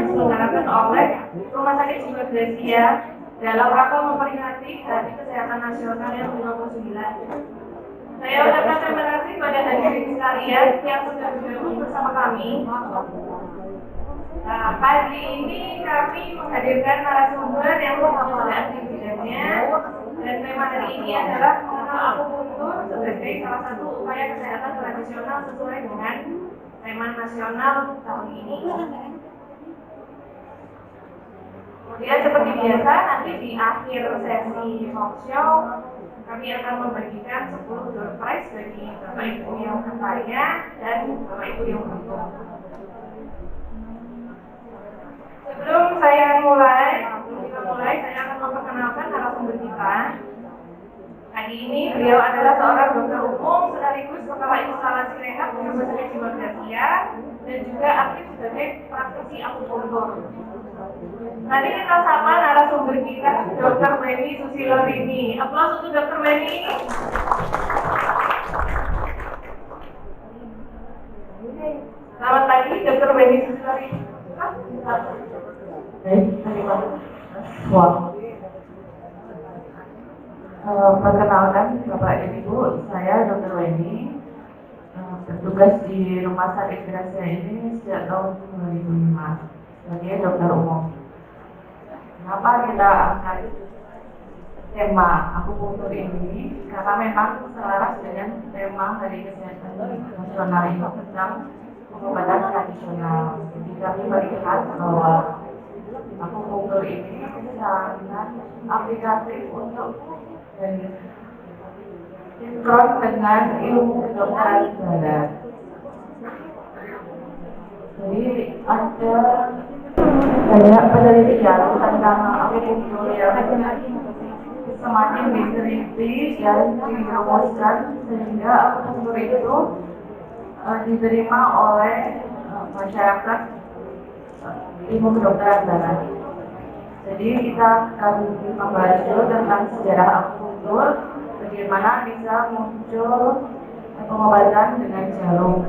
diselenggarakan oleh Rumah Sakit Jiwa Gracia dalam rangka memperingati Hari Kesehatan Nasional yang ke-29. Saya ucapkan terima kasih pada hadirin sekalian yang sudah bergabung bersama kami. Nah, pagi ini kami menghadirkan narasumber yang sudah aktif di bidangnya, dan tema hari ini adalah mengenal akupuntur sebagai salah satu upaya kesehatan tradisional sesuai dengan tema nasional tahun ini. Kemudian seperti biasa, nanti di akhir sesi talkshow kami akan membagikan 10 door prize bagi Bapak Ibu yang bertanya dan Bapak Ibu yang beruntung. Sebelum kita mulai, saya akan memperkenalkan narasumber kita. Pagi ini beliau adalah seorang dokter umum sekaligus kepala instalasi rehab di Rumah Sakit Jiwa Gracia dan juga aktif sebagai praktisi akupuntur. Tadi kita sapa narasumber kita, Dr. Weni Susilorini. Aplaus untuk Dr. Weni. Selamat pagi, Dr. Weni Susilorini. Perkenalkan Bapak dan Ibu, saya Dr. Weni, bertugas di Rumah Sakit Gracia ini sejak tahun 2005 sebagai dokter umum. Kenapa kita angkat tema akupuntur ini? Karena memang selaras dengan tema Hari Kesehatan Nasional ini tentang pengobatan tradisional. Jadi kami melihat bahwa akupuntur ini sangat aplikatif untuk dan sinkron dengan ilmu kedokteran barat. Jadi ada banyak penelitian tentang akupuntur yang semakin diteliti dan dirumuskan sehingga akupuntur itu diterima oleh masyarakat ilmu kedokteran barat. Jadi kita akan membahas dulu tentang sejarah akupuntur, bagaimana bisa muncul pengobatan dengan jarum.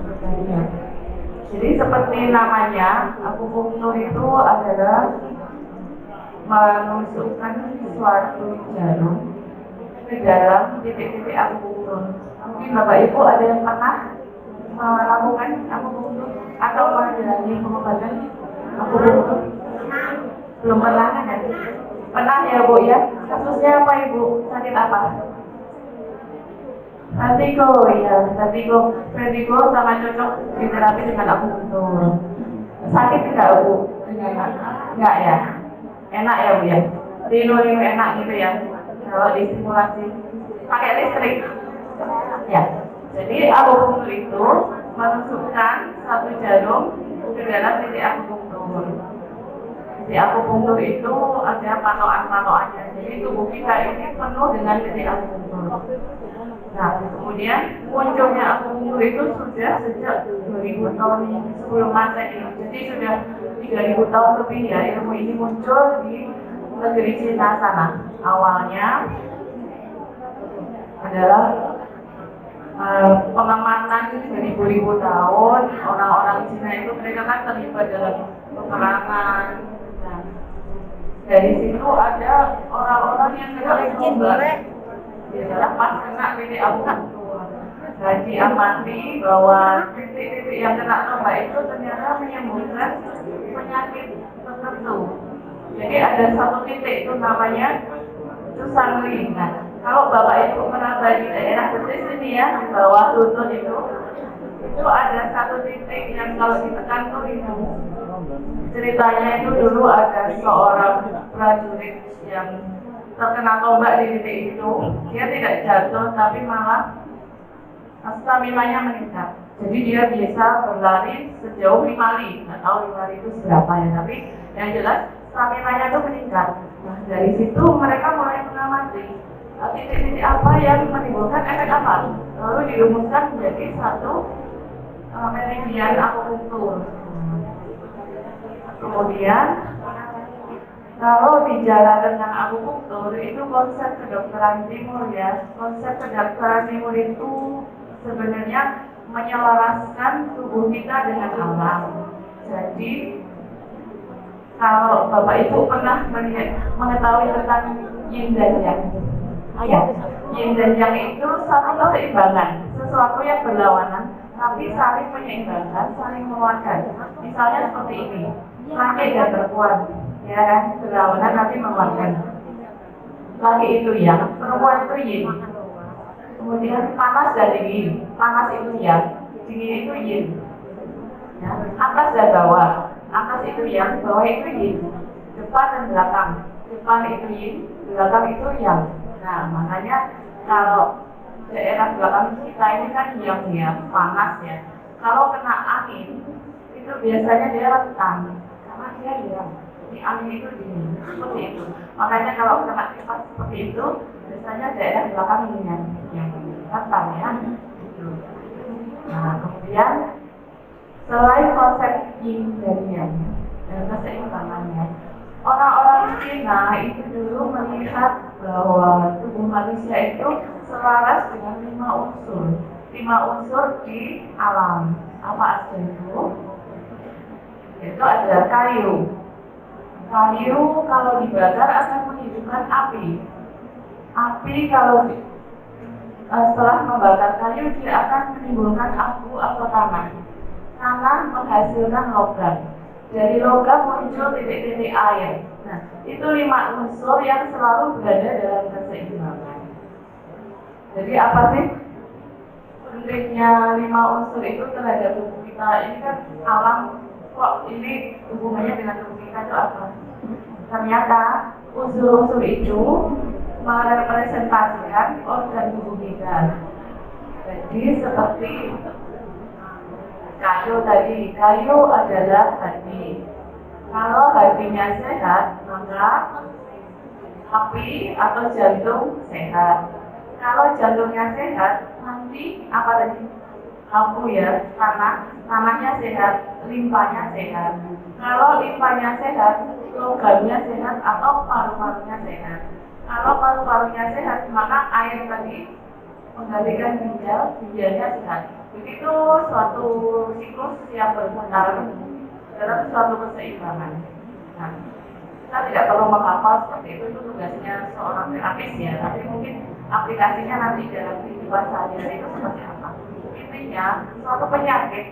Jadi seperti namanya, akupuntur itu adalah menusukkan suatu jarum ke dalam titik-titik akupuntur. Mungkin Bapak Ibu ada yang pernah melakukan akupuntur atau menjalani pengobatan akupuntur? Belum pernah kan? Pernah ya Bu ya? Kasusnya apa Ibu? Sakit apa? Vertigo ya, vertigo sama cocok diterapi dengan akupuntur. Sakit tidak Bu? Enggak ya? Enak ya Bu ya? Rino enak gitu ya? Kalau distimulasi pakai listrik ya. Jadi akupuntur itu menusukkan satu jarum ke dalam titik akupuntur. Di akupuntur itu ada patokan-patokannya. Jadi tubuh kita ini penuh dengan titik akupuntur. Nah, kemudian munculnya akupuntur itu sudah sejak 2000 tahun sebelum Masehi. Jadi sudah 3000 tahun lebih ya ilmu ini muncul di negeri Cina sana. Awalnya adalah pengamatan beribu-ribu tahun. Orang-orang Cina itu mereka kan terlibat dalam peperangan. Nah, dari situ ada orang-orang yang kena tombak. Biasalah pas kena titik akupuntur. Dan diamati bahwa titik-titik yang kena tombak itu ternyata menyembuhkan penyakit tertentu. Jadi ada satu titik itu namanya Susangli. Nah, kalau Bapak Ibu pernah di daerah betis ini ya, di bawah lutut itu ada satu titik yang kalau ditekan tuh itu. Ceritanya itu dulu ada seorang prajurit yang terkena tombak di titik itu. Dia tidak jatuh tapi malah stamina-nya meningkat. Jadi dia bisa berlari sejauh 5 li. Nggak tahu 5 li itu seberapa ya, tapi yang jelas stamina-nya itu meningkat. Nah, dari situ mereka mulai mengamati titik-titik apa yang menimbulkan efek apa. Lalu dirumuskan menjadi satu meridian akupuntur. Kemudian kalau bicara tentang akupuntur itu konsep kedokteran timur ya. Konsep kedokteran timur itu sebenarnya menyelaraskan tubuh kita dengan alam. Jadi Kalau Bapak Ibu pernah mengetahui tentang yin dan yang, yin dan yang itu satu keseimbangan, sesuatu yang berlawanan, tapi saling menyeimbangkan, saling menguatkan. Misalnya seperti ini, laki dan perempuan, ya kan, berlawanan tapi menguatkan. Laki itu yang, perempuan itu yin. Kemudian panas dan dingin, panas itu yang, dingin itu yin. Ya, atas dan bawah, atas itu yang, bawah itu yin. Depan dan belakang, depan itu yin, belakang itu yang. Nah, makanya kalau daerah belakang kita ini kan yang panas ya. Kalau kena angin, itu biasanya dia rentan, karena dia yang. Jadi angin itu dingin, seperti itu. Makanya kalau kena kipas seperti itu, biasanya daerah belakang ini yang rentan ya. Nah, kemudian selain konsep yin dan yang keseimbangannya, orang-orang Cina itu dulu melihat bahwa tubuh manusia itu selaras dengan 5 unsur. 5 unsur di alam. Apa aja itu? Itu ada kayu. Kayu kalau dibakar akan menghidupkan api. Api kalau setelah membakar kayu dia akan menimbulkan abu atau tanah. Tanah menghasilkan logam. Dari logam muncul titik-titik air. Nah, itu 5 unsur yang selalu berada dalam keseimbangan. Jadi apa sih pentingnya 5 unsur itu terhadap tubuh kita? Ini kan alam, kok ini hubungannya dengan tubuh kita itu apa? Ternyata unsur-unsur itu merepresentasikan organ tubuh kita. Jadi seperti kayu tadi, kayu adalah hati. Kalau hatinya sehat, maka hati atau jantung sehat. Kalau jantungnya sehat, nanti apa tadi? Lampu ya, tanahnya sehat, limpahnya sehat. Kalau limpahnya sehat, logamnya sehat atau paru-parunya sehat. Kalau paru-parunya sehat, maka air tadi menggantikan ginjal, ginjalnya sehat. Begitu suatu siklus yang berputar dalam suatu keseimbangan. Nah, kita tidak perlu menghafal seperti itu tugasnya seorang terapis ya, tapi mungkin aplikasinya nanti dalam kehidupan sehari-hari itu seperti apa. Intinya, suatu penyakit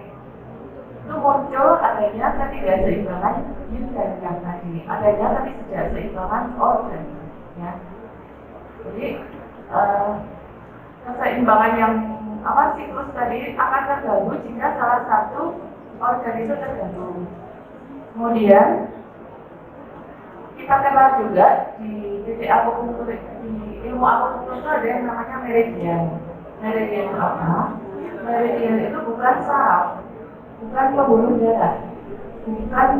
itu muncul adanya ketidakseimbangan yin dan yang tadi, adanya ketidakseimbangan organ. Ya. Jadi keseimbangan yang siklus tadi akan terganggu jika salah satu organ itu terganggu. Kemudian kita kenal juga di titik akupunktur, di ilmu akupunktur itu ada yang namanya meridian. Meridian itu apa? Meridian itu bukan saraf, bukan pembuluh darah, bukan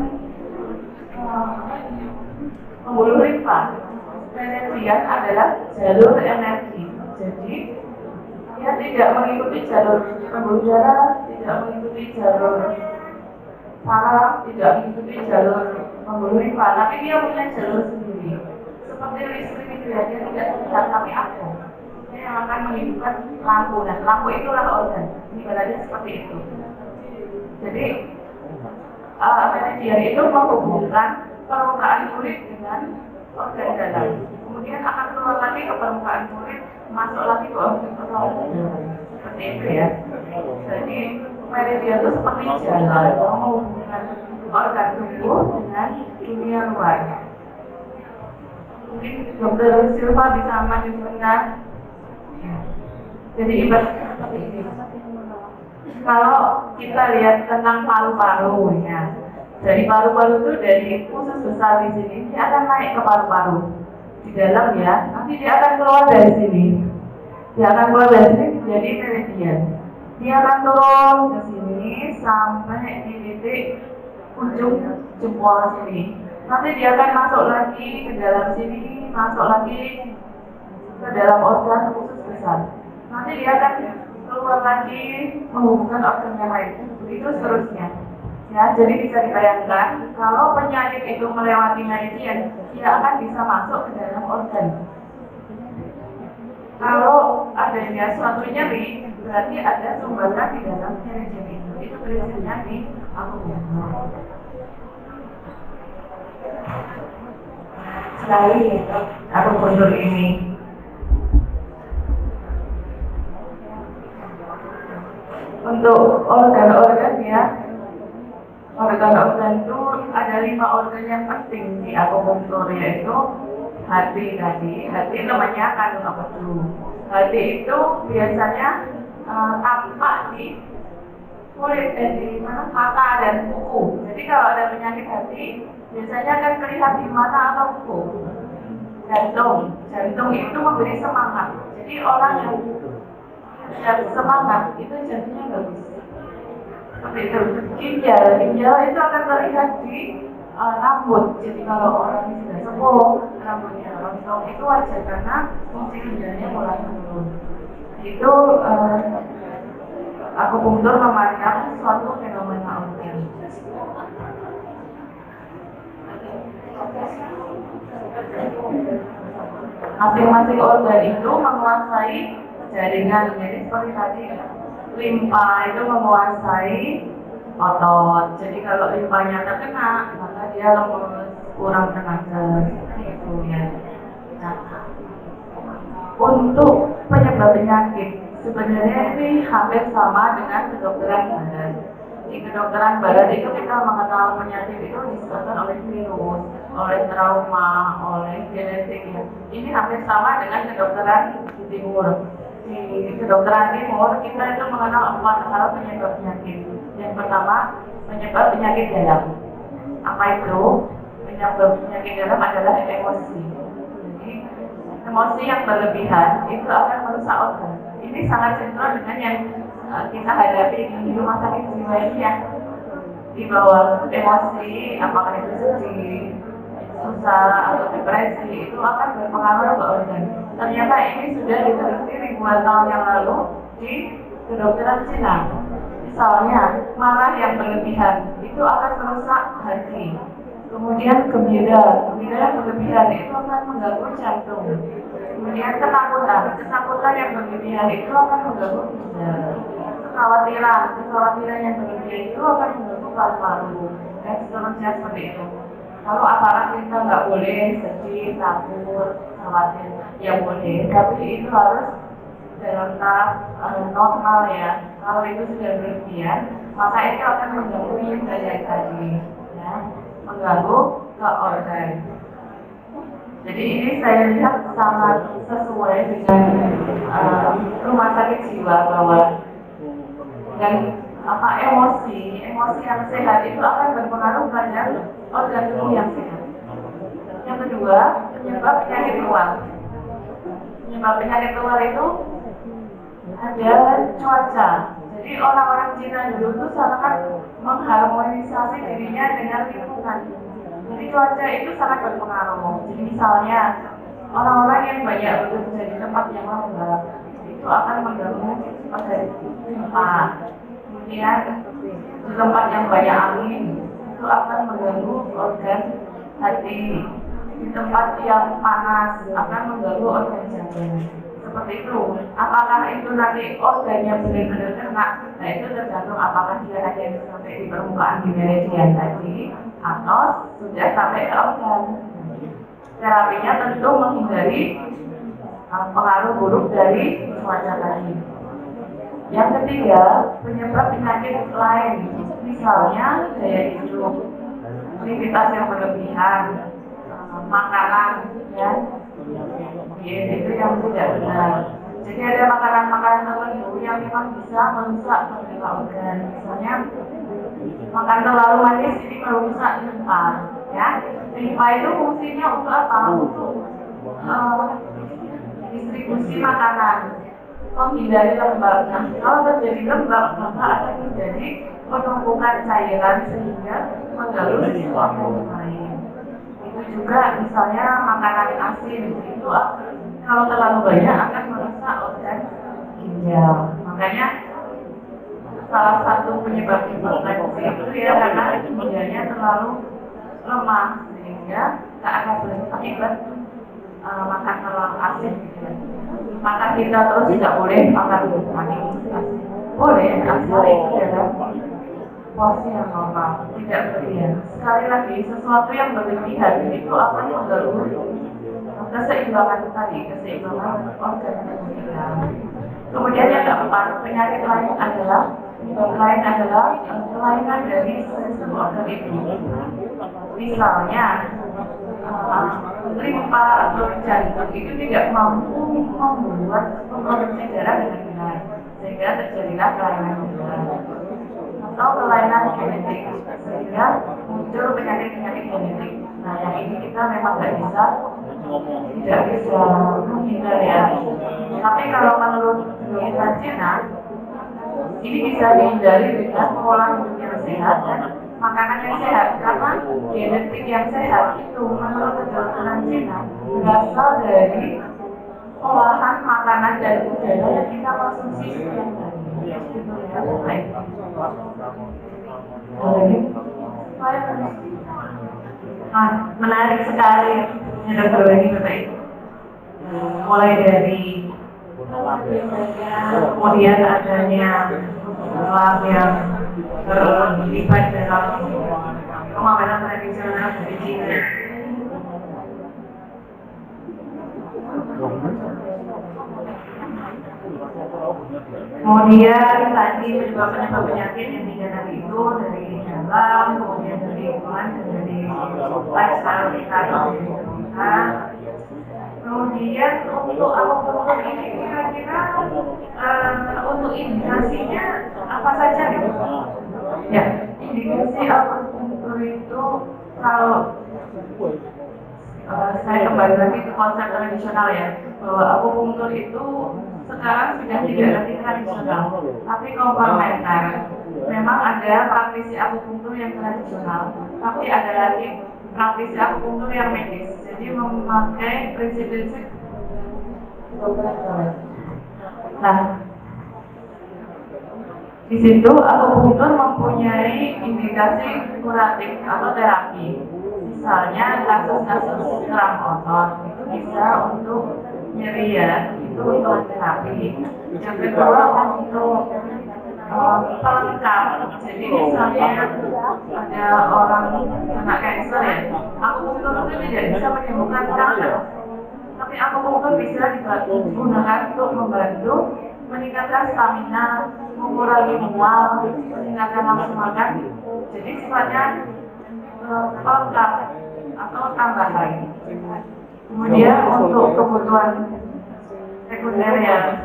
pembuluh limpa. Meridian adalah jalur energi. Jadi dia tidak mengikuti jalur pembuluh darah, tidak mengikuti jalur saraf, tidak mengikuti jalur pembuluh limpa, tapi dia punya jalur sendiri. Seperti listrik itu ya, dia tidak terlihat tapi ada. Dia yang akan menghidupkan lampu. Nah, lampu itulah organ. Ini berarti seperti itu. Jadi meridian itu menghubungkan permukaan kulit dengan organ dalam. Kemudian akan keluar lagi ke permukaan kulit, masuk lagi ke organ dalam. Seperti itu ya. Jadi meridian itu seperti jalan menghubungkan organ tubuh dengan dunia luar. Mungkin Dr. Silva bisa melanjutkan. Jadi ibaratnya seperti ini. Kalau kita lihat tentang paru-paru ya, dari paru-paru itu dari usus besar di sini, dia akan naik ke paru-paru di dalam ya. Nanti dia akan keluar dari sini. Dia akan keluar dari sini jadi meridian. Dia akan turun ke sini sampai di titik ujung jempol sini. Nanti dia akan masuk lagi ke dalam sini, masuk lagi ke dalam organ usus besar. Nanti dia akan keluar lagi menghubungkan organ yang lain. Begitu seterusnya. Ya, jadi bisa dibayangkan kalau penyakit itu melewati meridian, dia akan bisa masuk ke dalam organ. Kalau adanya suatu nyeri, berarti ada sumbatan di dalam meridian itu. Itu prinsipnya di akupunktur. sekali aku mundur ini. Untuk organ-organ ya, organ-organ itu ada 5 organ yang penting di akupunktur, yaitu hati tadi. Hati namanya kandung apa dulu? Hati itu biasanya tampak di kulit di mana mata dan kuku. Jadi kalau ada penyakit hati, biasanya akan terlihat di mata atau kuku. Jantung itu memberi semangat. Jadi orang yang semangat itu jantungnya bagus. Seperti itu. Ginjal itu akan terlihat di rambut. Jadi kalau orang yang sudah sepuh, rambutnya rontok, itu wajar karena fungsi ginjalnya mulai menurun. Itu akupunktur memandang suatu fenomena organ. Masing-masing organ itu menguasai jaringan, jadi seperti tadi limpa itu menguasai otot. Jadi kalau limpanya terkena, maka dia lemes, kurang tenaga, itu ya. Nah, untuk penyebab penyakit sebenarnya ini hampir sama dengan kedokteran barat. Di kedokteran barat itu kita mengenal penyakit itu disebabkan oleh virus, oleh trauma, oleh genetik. Ini hampir sama dengan kedokteran di timur. Di kedokteran timur kita itu mengenal 4 hal penyebab penyakit. Yang pertama, penyebab penyakit dalam. Apa itu? Penyebab penyakit dalam adalah emosi. Jadi emosi yang berlebihan itu akan merusak organ. Ini sangat sinkron dengan yang kita hadapi di rumah sakit jiwa ini ya. Di bawah emosi, apakah itu sedih, susah atau depresi, itu akan berpengaruh ke organ. Ternyata ini sudah diteliti ribuan tahun yang lalu di kedokteran Cina. Misalnya, marah yang berlebihan itu akan merusak hati. Kemudian gembira yang berlebihan itu akan mengganggu jantung. Kemudian ketakutan yang berlebihan itu akan mengganggu ginjal. Kekhawatiran yang berlebihan itu akan mengganggu paru-paru. Dan seterusnya seperti itu. Kalau apakah kita nggak boleh sedih, takut, khawatir? Ya boleh, tapi itu harus dalam tahap normal ya. Kalau itu sudah berlebihan, maka itu akan mengganggu yang tadi, ya, mengganggu ke organ. Jadi ini saya lihat sangat sesuai dengan rumah sakit jiwa bahwa dan emosi yang sehat itu akan berpengaruh pada organ tubuh yang sehat. Yang kedua, penyebab penyakit luar. Penyebab penyakit luar itu ada cuaca. Jadi orang-orang Cina dulu itu sangat mengharmonisasi dirinya dengan lingkungan. Jadi cuaca itu sangat berpengaruh. Jadi misalnya orang-orang yang banyak bekerja di tempat yang lembab itu akan mengganggu limpa. Kemudian di tempat yang banyak angin itu akan mengganggu organ hati. Di tempat yang panas akan mengganggu organ jantung. Seperti itu. Apakah itu nanti organnya benar-benar kena? Nah itu tergantung apakah dia hanya sampai di permukaan di meridian tadi atau sudah sampai ke organ. Terapinya tentu menghindari pengaruh buruk dari cuaca tadi. Yang ketiga, penyebab penyakit lain, misalnya gaya hidup, aktivitas yang berlebihan, makanan, ya, itu yang tidak benar. Jadi ada makanan-makanan tertentu yang memang bisa merusak beberapa organ. Misalnya makan terlalu manis ini merusak limpa, ya. Limpa itu fungsinya untuk apa? Untuk distribusi makanan, menghindari lembab. Nah, kalau terjadi lembab, maka akan terjadi penumpukan cairan sehingga mengganggu organ lain. Itu juga misalnya makanan asin itu kalau terlalu banyak akan merusak organ ginjal. Makanya salah satu penyebab hipertensi itu ya karena ginjalnya terlalu lemah sehingga tak akan berakibat makan terlalu asin. Maka kita terus tidak boleh makan manis asin. Boleh, asal itu dalam porsi yang normal, tidak berlebihan. Sekali lagi, sesuatu yang berlebihan itu akan mengganggu keseimbangan tadi, keseimbangan organ tubuh kita. Kemudian yang keempat, penyakit lain adalah kelainan dari sistem organ itu. Misalnya, limpa atau jantung itu tidak mampu membuat memproduksi darah dengan benar, sehingga terjadilah kelainan darah atau kelainan genetik, sehingga muncul penyakit-penyakit genetik. Nah, yang ini kita memang tidak bisa menghindar ya. Tapi kalau menurut dokter Cina, ini bisa dihindari dengan pola hidup yang sehat dan makanan yang sehat, karena genetik yang sehat itu menurut kedokteran Cina berasal dari olahan makanan dan udara yang kita konsumsi setiap hari. Menarik sekali ya dokter ini Bapak Ibu. Mulai dari kemudian adanya lab yang terlibat dalam pengobatan tradisional dari Cina. Kemudian tadi penyebab penyakit yang tiga tadi itu dari dalam, kemudian dari lingkungan, dan dari lifestyle kita. Kemudian untuk akupuntur ini kira-kira untuk indikasinya apa saja gitu? Ya, indikasi akupuntur itu kalau saya kembali lagi ke konsep tradisional ya, bahwa akupuntur itu sekarang sudah tidak lagi tradisional, tapi komplementer. Memang ada praktisi akupuntur yang tradisional, tapi ada lagi praktisi akupuntur yang medis. Jadi memakai prinsip-prinsip. Nah, di situ akupuntur mempunyai indikasi kuratif atau terapi. Misalnya kasus-kasus kram otot itu bisa untuk nyeri ya, itu untuk terapi. Yang kedua untuk pelengkap. Jadi misalnya ada orang kena kanker ya, akupuntur itu tidak bisa menyembuhkan kanker, tapi akupuntur bisa digunakan untuk membantu meningkatkan stamina, mengurangi mual, meningkatkan nafsu makan. Jadi sifatnya pelengkap atau tambahan. Kemudian untuk kebutuhan sekunder ya,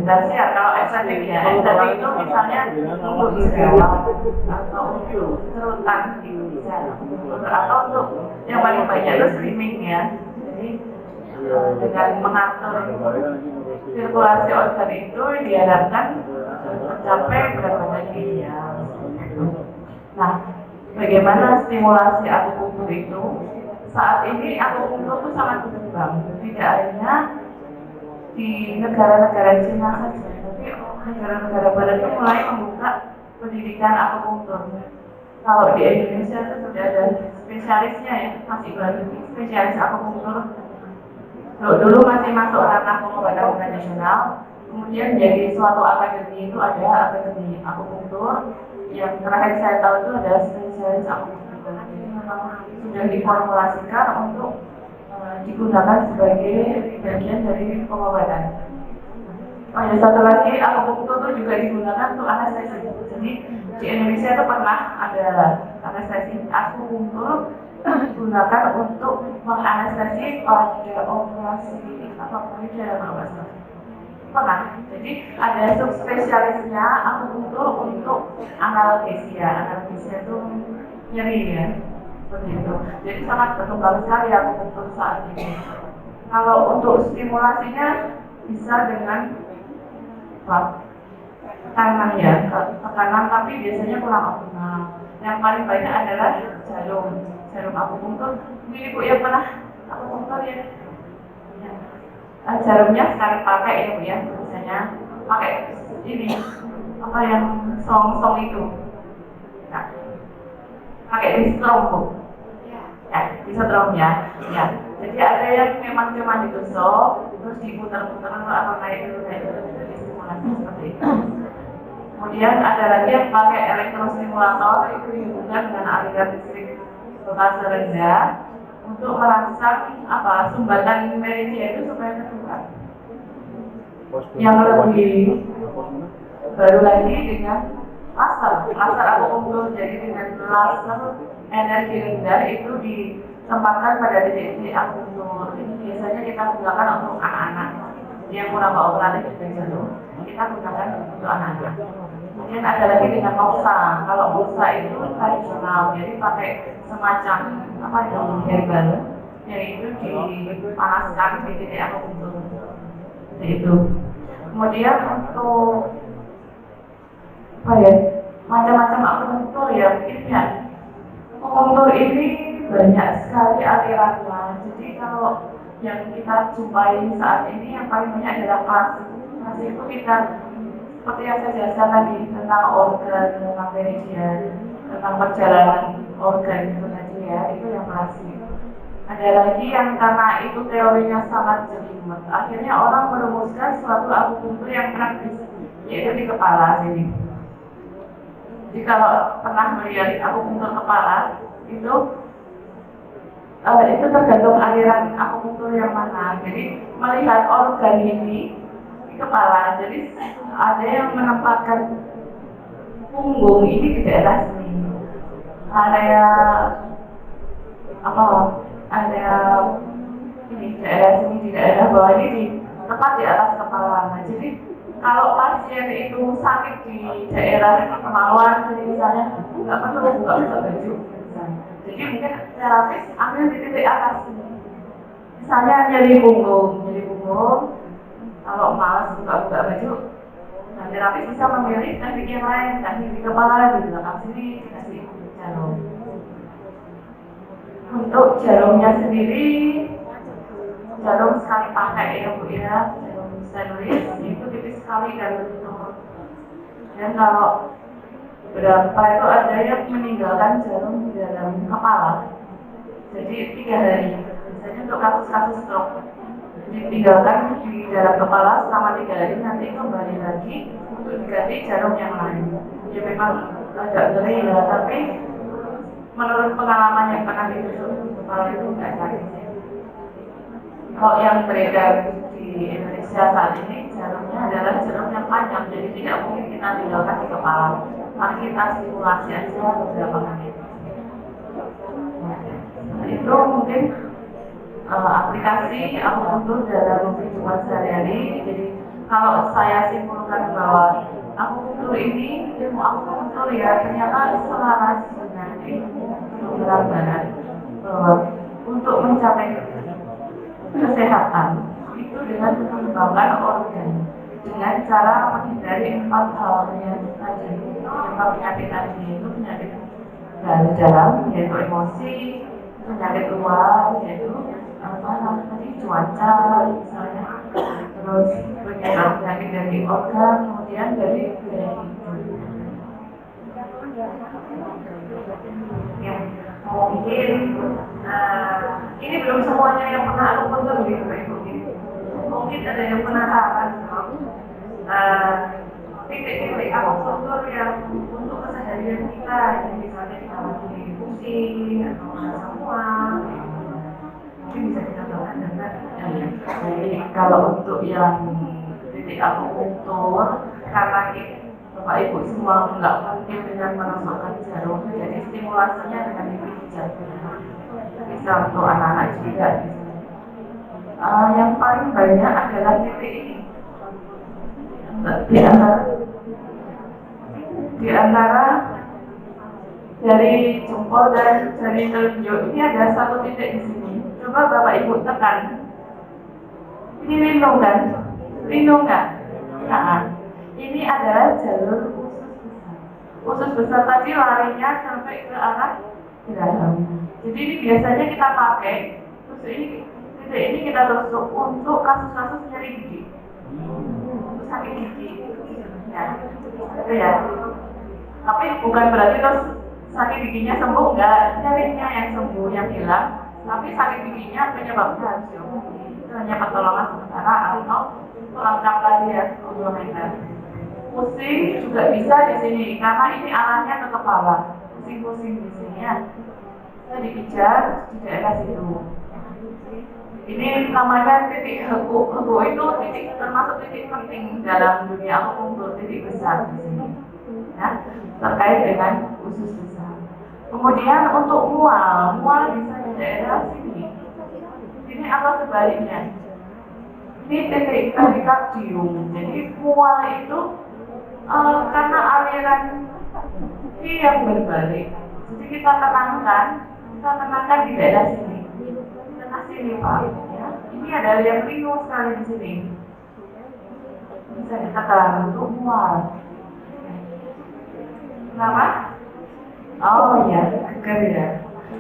tersier, kalau estetik ya, estetik itu misalnya untuk jerawat atau untuk kerutan bisa, atau untuk yang paling banyak itu slimming ya. Jadi dengan mengatur sirkulasi organ itu diharapkan mencapai berat badan ideal. Nah, bagaimana stimulasi akupuntur itu? Saat ini akupuntur itu sangat berkembang, tidak hanya di negara-negara Cina saja, tapi negara-negara Barat itu mulai membuka pendidikan akupuntur. Kalau di Indonesia itu sudah ada spesialisnya ya, masih baru spesialis akupuntur. Dulu masih masuk ranah pengobatan tradisional, kemudian jadi suatu akademi itu ada akademi akupuntur. Yang terakhir saya tahu itu ada spesialis akupuntur. Jadi memang sudah diformulasikan untuk digunakan sebagai bagian dari pengobatan. Oh ya, satu lagi, akupuntur itu juga digunakan untuk anestesi. Jadi di Indonesia itu pernah ada anestesi akupuntur digunakan untuk menganestesi pada operasi apa payudara kalau nggak salah. Pernah. Jadi ada subspesialisnya akupuntur untuk analgesia. Analgesia itu nyeri ya. Seperti itu. Jadi sangat berkembang sekali akupuntur saat ini. Kalau untuk stimulasinya bisa dengan tekanan ya, tekanan, tapi biasanya kurang optimal. Yang paling banyak adalah jarum akupuntur. Mungkin ibu yang pernah akupuntur ya. Jarumnya sekali pakai ya bu ya, biasanya pakai ini apa yang song itu. Nah, pakai distrom bu. Ya, distrom ya. Ya. Jadi ada yang memang cuma ditusuk, terus diputar-putar atau naik dulu, distimulasi seperti itu. Kemudian ada lagi yang pakai elektrostimulator, itu dihubungkan dengan aliran listrik voltase rendah untuk merangsang sumbatan meridian itu supaya terbuka. Yang lebih baru lagi dengan laser akupunktur. Jadi dengan laser energi rendah itu ditempatkan pada titik-titik akupunktur. Ini biasanya kita gunakan untuk anak-anak yang kurang kooperatif dengan jarum. Kita gunakan untuk anak-anak. Kemudian ada lagi dengan pulsa. Kalau pulsa itu tradisional, jadi pakai semacam herbal, yaitu dipanaskan di titik akupunktur. Itu. Kemudian untuk macam-macam akupunktur ya mungkin ya. Akupunktur ini banyak sekali alirannya. Jadi kalau yang kita jumpai saat ini yang paling banyak adalah klasik. Klasik itu kita seperti yang saya jelaskan tadi tentang organ, tentang meridian, tentang perjalanan organ itu tadi ya, itu yang klasik. Ada lagi yang karena itu teorinya sangat jelimet, akhirnya orang merumuskan suatu akupunktur yang praktis, yaitu di kepala sini. Jadi kalau pernah melihat akupunktur kepala itu tergantung aliran akupunktur yang mana. Jadi melihat organ ini di kepala, jadi ada yang menempatkan punggung ini di daerah sini, daerah sini, di daerah bawah ini di tepat di atas kepala. Nah, jadi kalau pasien itu sakit di daerah kemaluan, jadi misalnya nggak perlu buka baju, jadi mungkin terapis ambil di titik atas ini. Misalnya nyeri punggung, kalau malas buka baju, nah terapis bisa memilih teknik yang lain, teknik di kepala, di belakang sini, dikasih jarum. Untuk jarumnya sendiri, jarum sekali pakai ya Bu ya, jarum stainless itu tipis sekali dan betul. Dan kalau berapa itu ada yang meninggalkan jarum di dalam kepala, jadi 3 hari. Biasanya untuk kasus-kasus stroke ditinggalkan di dalam kepala selama 3 hari, nanti kembali lagi untuk diganti jarum yang lain. Ya memang agak ngeri ya, tapi menurut pengalaman yang pernah ditusuk di kepala itu nggak sakit. Kalau yang beredar di Indonesia saat ini jarumnya adalah jarum yang panjang, jadi tidak mungkin kita tinggalkan di kepala. Mari kita stimulasi aja beberapa menit. Nah, itu mungkin aplikasi akupunktur dalam kehidupan sehari-hari. Jadi kalau saya simpulkan bahwa akupunktur ini, ilmu akupunktur ya ternyata selaras dengan ilmu kedokteran barat, bahwa untuk mencapai kesehatan itu dengan mengembangkan organ dengan cara menghindari 4 hal yang tadi, 4 penyakit tadi, itu penyakit dalam yaitu emosi, penyakit luar yaitu cuaca misalnya, terus penyakit dari organ, kemudian dari gaya hidup. Ya, mungkin ini belum semuanya yang pernah akupunktur gitu, mungkin ada yang penasaran titik-titik akupunktur yang untuk keseharian kita, yang misalnya kita lagi pusing atau merasa mual, mungkin bisa kita tawarkan dengan jadi kalau untuk yang titik akupunktur, karena Bapak Ibu semua nggak mungkin dengan menusukkan jarum, jadi stimulasinya dengan dipijat. Bisa untuk anak-anak juga. Yang paling banyak adalah titik ini. Di antara jari jempol dan jari telunjuk ini ada satu titik di sini. Coba Bapak Ibu tekan. Ini lindung kan? Lindung nggak? Nah, ini adalah jalur usus besar tadi larinya sampai ke arah dalam. Jadi ini biasanya kita pakai, terus titik ini kita tusuk untuk kasus-kasus nyeri gigi, untuk sakit gigi, ya, itu ya. Tapi bukan berarti terus sakit giginya sembuh, enggak, nyerinya yang sembuh, yang hilang, tapi sakit giginya penyebabnya harus diobati. Itu hanya pertolongan sementara atau pelengkap tadi ya, obat. pusing juga bisa di sini karena ini arahnya ke kepala. Pusing-pusing di sini ya. Bisa dipijat di daerah situ. Ini namanya titik heku. Heku itu titik termasuk titik penting dalam dunia akupunktur, titik besar di sini. Ya, terkait dengan usus besar. Kemudian untuk mual bisa di daerah sini. Ini atau sebaliknya. Ini titik perikardium. Jadi mual itu karena aliran ini yang berbalik. Jadi kita tenangkan di daerah sini. Sini Pak, ya. Ini ada yang ringan sekali di sini. Bisa ditekan untuk mual. Kenapa? Oh ya, geger ya.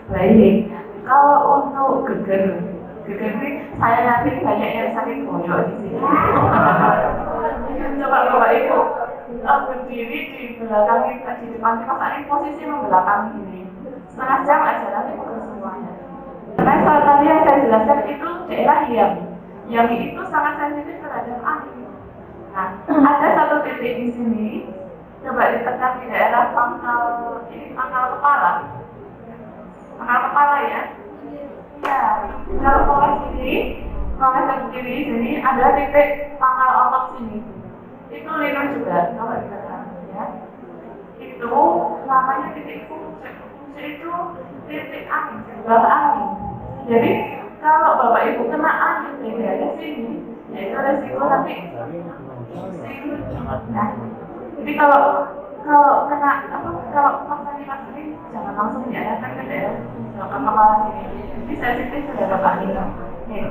Baik. Kalau untuk geger ini saya nanti banyak yang sakit koyok di sini. Coba Bapak Ibu berdiri di belakang kita, di depan kita, ini posisi membelakangi ini. Setengah jam aja nanti buka semuanya. Karena saat tadi yang saya jelaskan itu daerah yang itu sangat sensitif terhadap angin. Nah, ada satu titik di sini, coba ditekan di daerah pangkal kepala ya. Ya, kalau ke sini, ke kiri sini ada titik pangkal otot sini. Itu lino juga, kalau ditekan ya. Itu namanya titik fungsi. Itu titik angin, bawah angin. Jadi kalau Bapak Ibu kena angin di daerah sini, ya itu resiko nanti. Nah, jadi kalau kena kalau pasang jangan langsung diarahkan ke daerah kepala sini. Ini sensitif terhadap angin. Nih,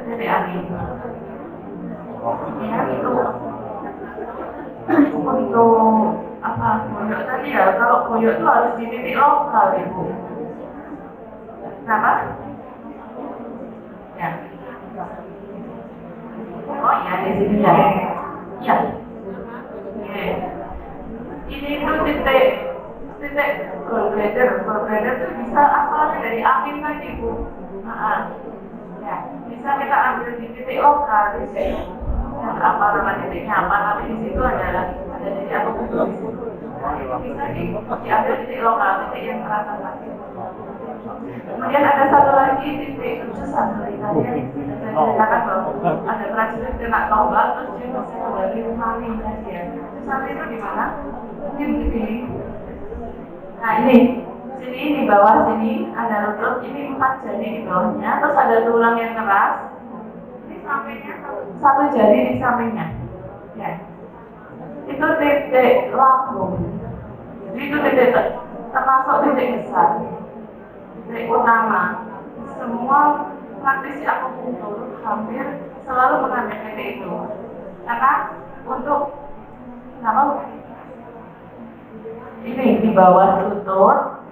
titik angin. Ya itu untuk apa koyok tadi ya? Kalau koyok itu harus di titik lokal Ibu. Kenapa? Ya. Oh iya di sini ya. Ya. Ini tuh titik gallbladder itu bisa asalnya dari angin tadi Bu. Ya. Bisa kita ambil di titik lokal di sini. Apa nama titiknya apa? Tapi di situ ada titik akupunktur di situ. Bisa diambil titik lokal, titik yang terasa sakit. Kemudian ada satu lagi titik ususan dari tadi yang saya ceritakan bahwa ada prajurit kena tombak terus dia masih kembali maling tadi ya. Ususan itu di mana? Mungkin di nah ini sini di bawah sini ada lutut, ini 4 jari di bawahnya, terus ada tulang yang keras. Ini sampingnya satu jari di sampingnya. Ya. Itu titik lambung. Jadi itu titik termasuk titik besar. Titik utama. Semua praktisi akupunktur hampir selalu mengambil titik itu. Karena untuk ini di bawah lutut,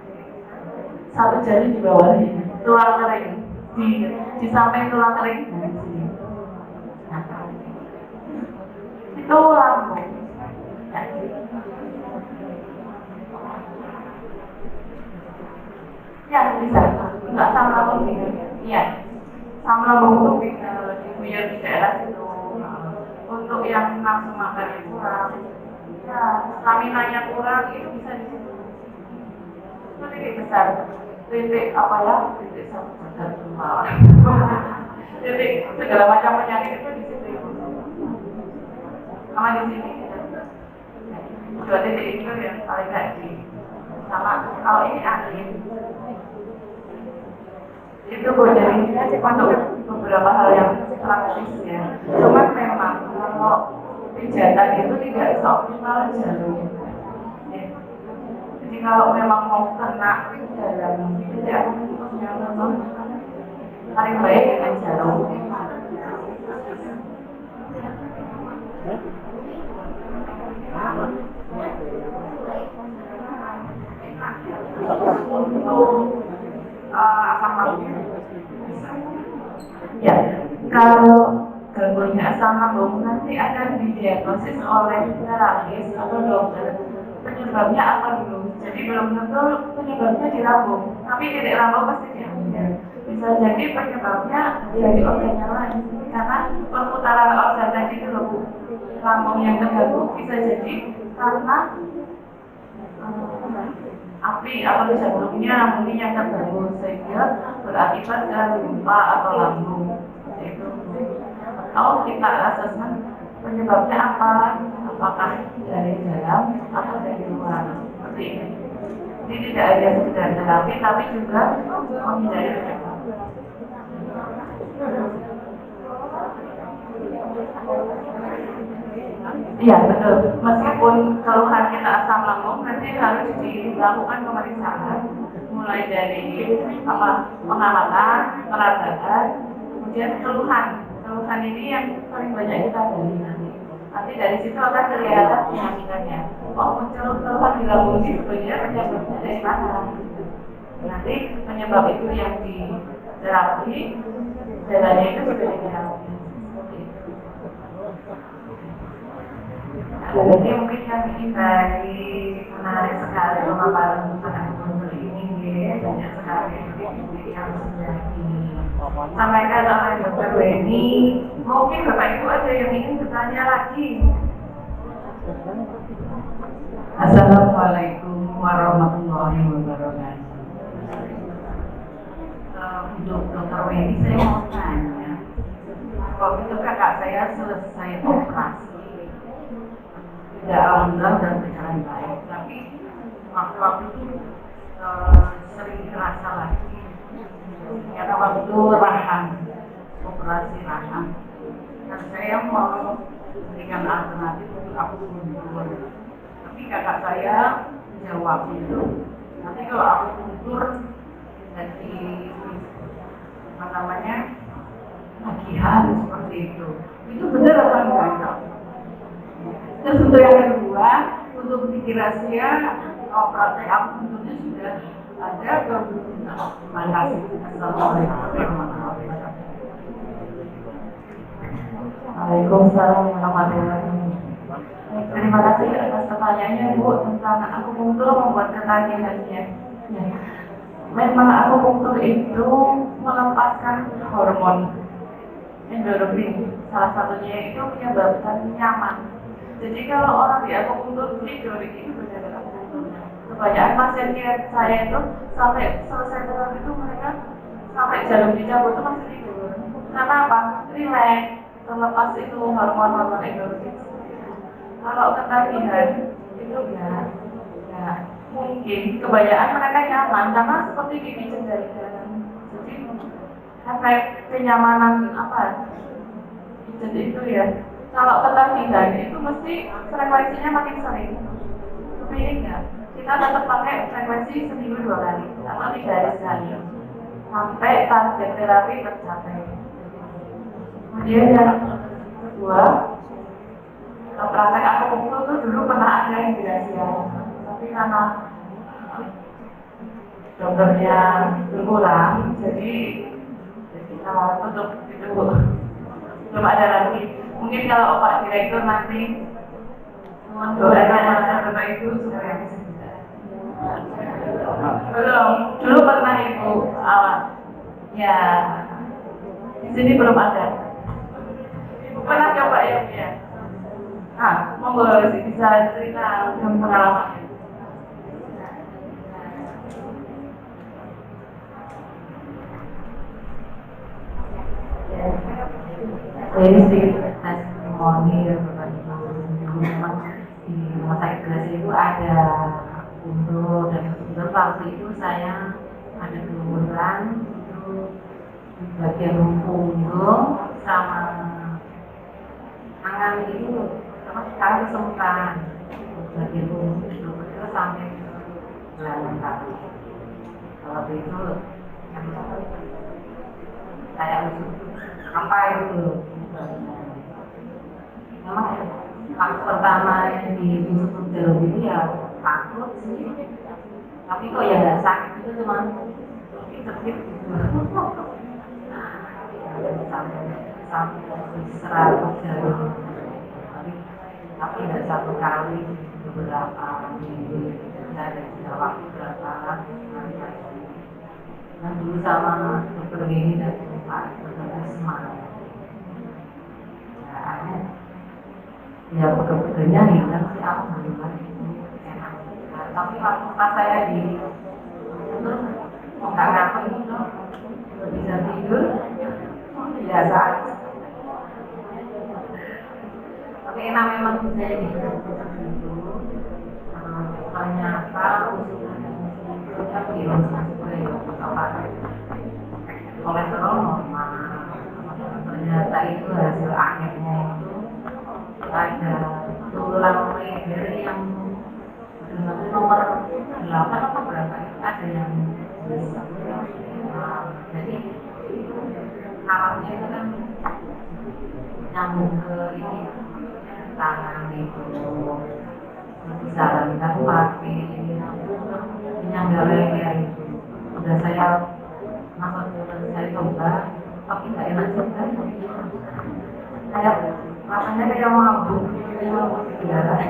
satu jari di bawah ini, tulang kering di samping tulang kering di sini. Nah, itu lambung. Ya. Ya bisa, enggak sama lambung bisa. Iya, sama lambung untuk bisa diguyur di daerah situ. Untuk yang nafsu makan kurang, ya stamina-nya kurang itu bisa di situ. Itu titik besar, titik apa ya? Titik satu besar semua. Titik segala macam penyakit itu di situ. Sama di sini. Dua titik itu yang paling gaji. Sama kalau ini angin. Itu jadi untuk beberapa hal yang praktis ya. Cuma memang kalau pijatan itu tidak seoptimal jalur. Jadi kalau memang mau kena dalam tidak paling baik dengan jalur. Asam lambung. Ya, kalau gangguan asam lambung nanti akan didiagnosis oleh terapis atau dokter. Penyebabnya apa dulu? Jadi belum tentu penyebabnya di lambung, tapi titik lambung pasti diambil. Bisa jadi penyebabnya dari organ yang lain, karena perputaran organ tadi itu loh Bu. lambung yang terganggu bisa jadi karena api atau jantungnya mungkin yang terganggu sehingga berakibat ke limpa atau lambung itu. Atau kita asesmen penyebabnya apa? Apakah dari dalam atau dari luar? Seperti ini. Jadi tidak hanya sekedar terapi, tapi juga menghindari penyakit. Iya betul. Meskipun keluhan kita asam lambung, nanti harus dilakukan pemeriksaan, mulai dari pengamatan, perabatan, kemudian keluhan. Keluhan ini yang paling banyak kita gali nanti. Nanti dari situ akan kelihatan penyakitnya. Oh, muncul keluhan di lambung ini sebenarnya penyebabnya dari mana? Nanti penyebab itu yang diterapi, jalannya itu sudah diterapi. Jadi mungkin yang ini dari menarik sekali pemaparan tentang akupuntur ini, banyak sekali yang sudah disampaikan oleh Dr. Weni. Mungkin Bapak Ibu ada yang ingin bertanya lagi. Assalamualaikum warahmatullahi wabarakatuh. Untuk Dr. Weni saya mau tanya, waktu itu kakak saya selesai operasi, tidak alhamdulillah dan berjalan baik, tapi waktu itu sering terasa lagi. Karena waktu itu rahang, operasi rahang, dan saya mau memberikan alternatif untuk akupuntur. Tapi kakak saya jawab itu, nanti kalau akupuntur jadi tagihan seperti itu benar apa enggak? Terus untuk yang kedua, untuk bikin rahasia, praktek akupunturnya sudah ada atau belum? Terima kasih. Assalamualaikum warahmatullahi wabarakatuh. Waalaikumsalam warahmatullahi wabarakatuh. Terima kasih atas pertanyaannya Bu tentang akupuntur membuat ketagihannya. Ya. Memang akupuntur itu melepaskan hormon endorfin. Salah satunya itu menyebabkan nyaman. Jadi kalau orang di akupuntur tidur itu benar akupunturnya. Kebanyakan pasiennya saya itu sampai selesai terapi itu mereka sampai jarum dicabut itu masih tidur. Karena apa? Relax, terlepas itu hormon-hormon endorfin. Kalau ketagihan itu ya mungkin kebanyakan mereka nyaman karena seperti gigi jari dalam. Jadi efek kenyamanan jadi itu ya. Kalau ketagihan itu mesti frekuensinya makin sering. Tapi ini enggak. Kita tetap pakai frekuensi seminggu 2 kali atau 3 hari sekali sampai target terapi tercapai. Kemudian yang kedua, praktek akupuntur itu dulu pernah ada yang dirahasiakan, tapi karena dokternya berkurang, jadi kita tutup itu belum ada lagi. Mungkin kalau Pak Direktur nanti mohon doakan masa Bapak Ibu supaya bisa. Belum, dulu pernah Ibu awal. Ya, di sini belum ada. Ibu pernah coba ya? Ya. Nah, monggo bisa cerita tentang pengalamannya. Ini sedikit testimoni dan berbagi dulu memang di rumah sakit Grasi itu ada akupuntur dan kebetulan waktu itu saya ada kelumuran itu di bagian punggung sama tangan itu sekarang kesemutan bagian punggung itu sampai belakang kaki. Kalau itu yang saya apa itu memang waktu pertama di tusuk jarum itu ya takut sih, tapi kok ya nggak sakit itu cuma sakit gitu sampai 100 jarum tapi nggak satu kali beberapa minggu dari waktu berapa dan dulu sama dokter ini dan Pak dokter Isma ya bekerjanya hilang sih alhamdulillah itu enak. Nah, tapi waktu pas saya di terus nggak ngapa gitu bisa tidur biasa aja. Tapi enak memang bisa gitu ternyata ususnya bilang apa kolesterol normal, ternyata itu hasil akhirnya itu ada tulang leher yang nomor 8 atau berapa itu ada yang besar. Jadi awalnya itu kan nyambung ke ini tangan itu disarankan pakai penyangga leher itu udah saya saya coba tapi nggak enak juga kayak rasanya kayak mabuk darah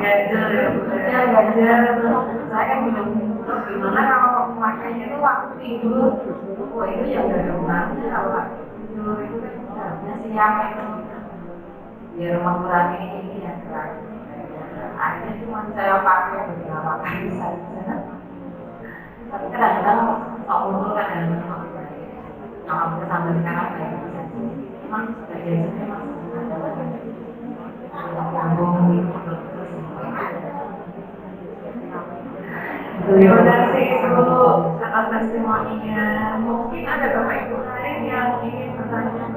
Ganjel ya, Bu, ya. ganjel saya kan belum gimana kalau makanya itu waktu tidur oh itu ya udah rumahnya kalau tidur itu kan harusnya siang itu biar mengurangi ini ya kan akhirnya cuma saya pakai beberapa kali saja tapi kadang-kadang sok muncul kadang-kadang yang aku sambil sekarang kayak memang biasanya memang nyambung gitu terus Terima kasih Ibu atas testimoninya. Mungkin ada Bapak Ibu lain yang ingin bertanya.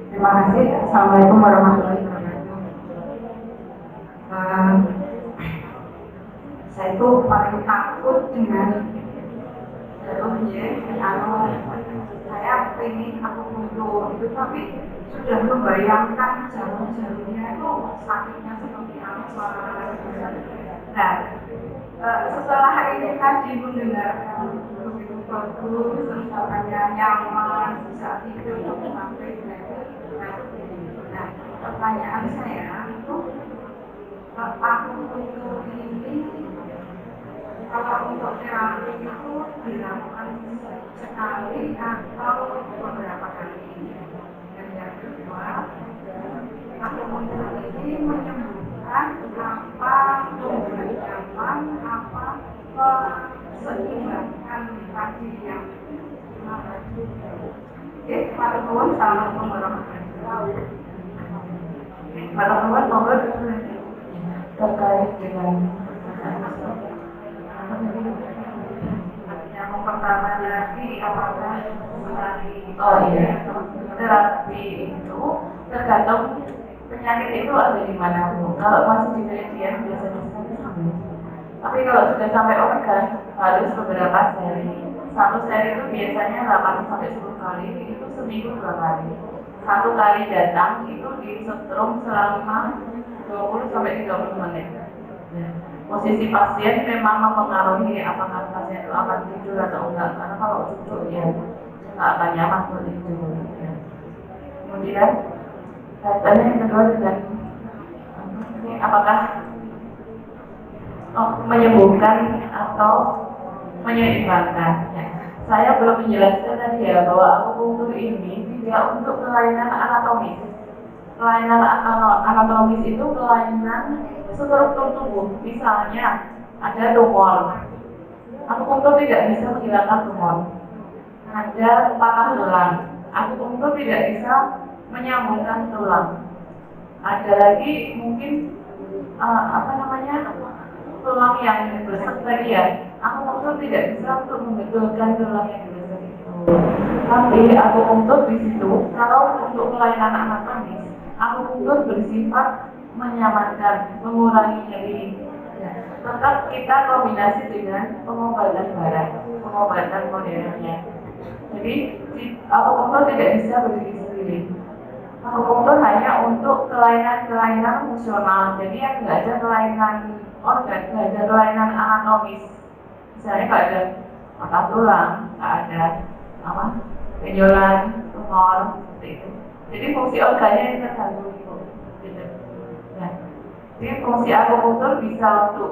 terima kasih. Assalamualaikum warahmatullahi wabarakatuh. Saya itu paling takut dengan saya pengen aku mundur itu tapi sudah membayangkan jarum-jarumnya itu sakitnya seperti apa. Nah, setelah ini tadi mendengarkan begitu bagus, terus katanya nyaman, bisa tidur sampai nah, pertanyaan saya itu aku mundur ini kalau untuk terapi itu dilakukan sekali atau beberapa kali. Dan yang kedua, aku mundur ini menyembuhkan apa tumbuhan nyaman, apa keseimbangan tadi yang oke, Pak Tuhan, assalamualaikum warahmatullahi wabarakatuh. Pak Tuhan, monggo terkait dengan yang pertama lagi apakah terapi itu tergantung penyakit itu ada di mana pun. Kalau masih di median biasanya sampai. Tapi kalau sudah sampai organ harus beberapa seri. Satu seri itu biasanya 8 sampai 10 kali, itu seminggu 2 kali. Satu kali datang itu disetrum selama 20 sampai 30 menit. Posisi pasien memang mempengaruhi apakah pasien itu akan tidur atau enggak, karena kalau duduk ya nggak akan nyaman untuk tidur. Kemudian kaitannya yang kedua dengan apakah menyembuhkan atau menyeimbangkan. Saya belum menjelaskan tadi ya bahwa akupunktur ini tidak untuk kelainan anatomis. Kelainan anatomis itu kelainan struktur tubuh, misalnya ada tumor. Akupunktur tidak bisa menghilangkan tumor. Ada patah tulang, akupunktur tidak bisa menyambungkan tulang. Ada lagi mungkin tulang yang bersek tadi ya. Akupunktur tidak bisa untuk membetulkan tulang yang bersek itu. Tapi akupunktur di situ, kalau untuk kelainan anatomis, akupunktur bersifat menyamankan, mengurangi nyeri. Tetap kita kombinasi dengan pengobatan barat, pengobatan modernnya. Jadi akupunktur tidak bisa berdiri sendiri. Akupunktur hanya untuk kelainan-kelainan fungsional. Jadi yang nggak ada kelainan organ, nggak ada kelainan anatomis. Misalnya nggak ada patah tulang, nggak ada benjolan, tumor, seperti itu. Jadi fungsi organnya yang terganggu itu. Nah, jadi fungsi akupunktur bisa untuk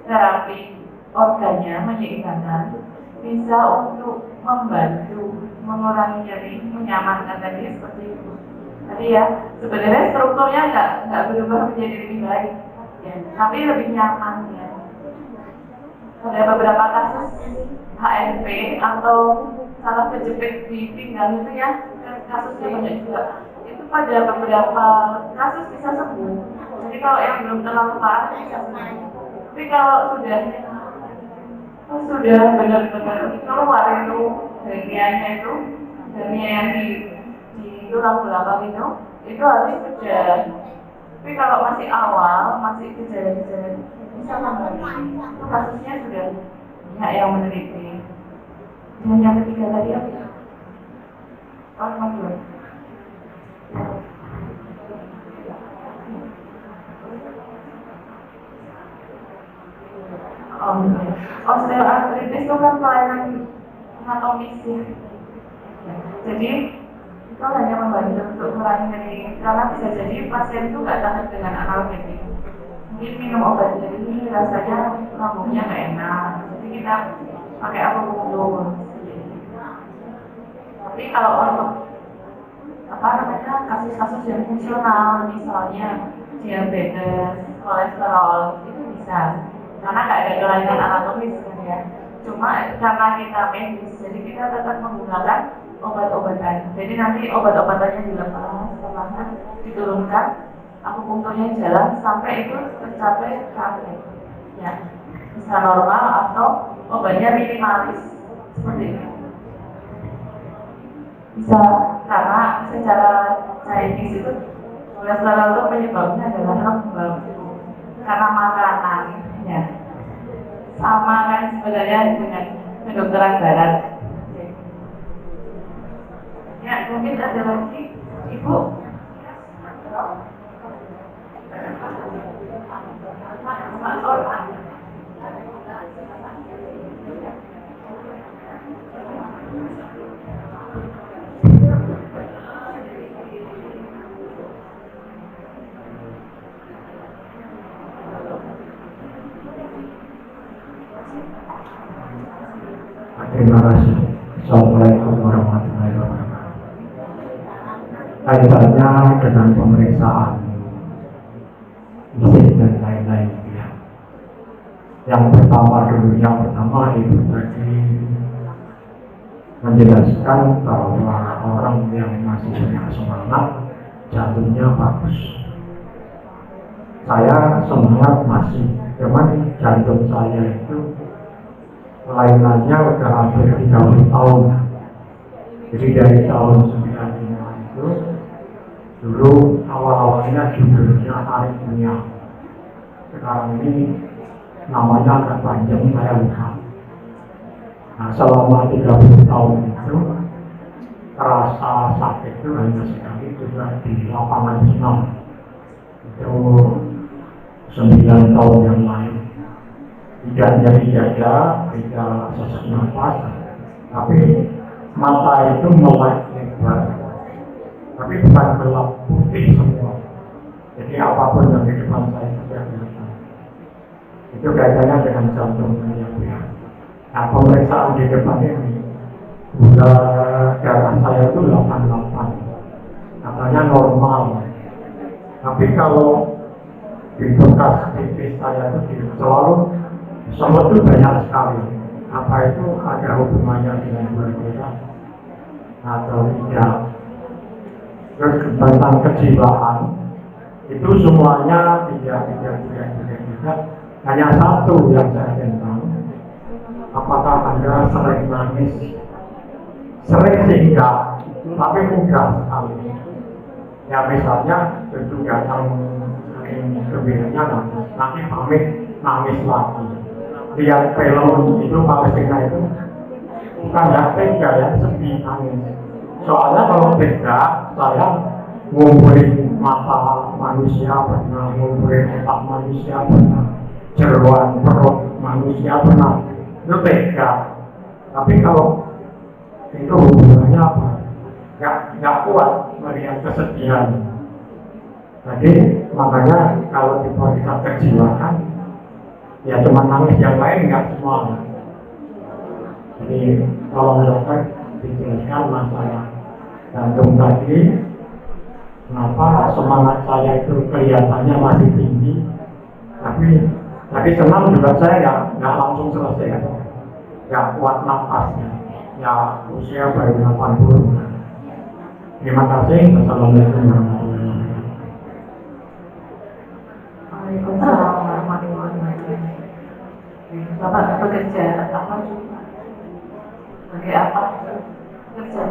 terapi organnya, menyeimbangkan, bisa untuk membantu mengurangi nyeri, menyamankan tadi seperti itu. Jadi ya sebenarnya strukturnya nggak berubah menjadi lebih baik, ya, tapi lebih nyaman ya. Ada beberapa kasus HNP atau salah kejepit di pinggang itu ya, kasusnya banyak juga. Itu pada beberapa kasus bisa sembuh. Jadi kalau yang belum terlalu parah bisa sembuh. Tapi kalau sudah benar-benar keluar itu hernianya yang di tulang belakang itu harus kerja. Tapi kalau masih awal, masih gejala-gejala bisa kembali. Itu kasusnya sudah banyak yang meneliti. Dan yang ketiga tadi apa? Oh, masih. Osteoartritis itu kan kelainan anatomis ya. Jadi itu hanya membantu untuk mengurangi, karena bisa jadi pasien itu nggak tahan dengan analgetik. Mungkin minum obat jadi ini rasanya lambungnya nggak enak, jadi kita pakai akupunktur. Tapi kalau untuk kasus-kasus yang fungsional, misalnya diabetes, kolesterol, itu bisa. Karena nggak ada kelainan anatomis kan ya. Cuma karena kita medis, jadi kita tetap menggunakan obat-obatan. Jadi nanti obat-obatannya dilepas, perlahan diturunkan, akupunkturnya jalan sampai itu tercapai target. Ya, bisa normal atau obatnya minimalis seperti itu. Bisa karena secara saintis itu kolesterol itu penyebabnya adalah lembab karena makanan. Ya, sama kan sebenarnya dengan kedokteran barat. Ya, mungkin ada lagi Ibu. Terima kasih. Assalamualaikum warahmatullahi wabarakatuh. Kaitannya dengan pemeriksaan fisik dan lain-lain ya. Yang pertama Ibu tadi menjelaskan bahwa orang yang masih punya semangat jantungnya bagus. Saya semangat masih, cuman jantung saya itu kelainannya udah hampir 30 tahun. Jadi dari tahun 95 itu dulu awal-awalnya judulnya aritmia. Sekarang ini namanya agak panjang, saya lupa. Nah, selama 30 tahun itu terasa sakit itu hanya sekali, juga di lapangan senam. Itu 9 tahun yang lalu. Tidak nyeri dada, tidak sesak nafas, tapi mata itu melek lebar, tapi bukan gelap, putih semua. Jadi apapun yang di depan saya sudah kelihatan. Itu kaitannya dengan jantung saya. Nah, pemeriksaan di depan ini, gula darah saya itu 88, katanya normal. Tapi kalau di bekas tipis saya itu selalu semut itu banyak sekali. Apa itu ada hubungannya dengan gula darah atau tidak? Terus tentang kejiwaan itu semuanya tidak. Hanya satu yang saya tentang, apakah Anda sering nangis? Sering sih enggak, tapi mudah sekali. Ya misalnya tentu datang sering gembiranya nanti pamit nangis lagi. Lihat film itu Palestina itu bukan nggak tega ya, sedih nangis. Soalnya kalau tega saya ngumpulin mata manusia pernah, ngumpulin otak manusia pernah, jeroan perut manusia pernah, itu tega. Tapi kalau itu hubungannya apa? Nggak kuat melihat kesedihan. Jadi makanya kalau diperiksa kejiwaan ya cuma nangis, yang lain nggak semua. Jadi tolong dokter dijelaskan masalah jantung tadi. Kenapa semangat saya itu kelihatannya masih tinggi, tapi senang juga saya nggak langsung selesai, nggak kuat nafasnya. Ya usia baru 80. Terima kasih. Wassalamualaikum warahmatullahi wabarakatuh. Waalaikumsalam warahmatullahi wabarakatuh. Bapak bekerja apa? Sebagai apa? Kerja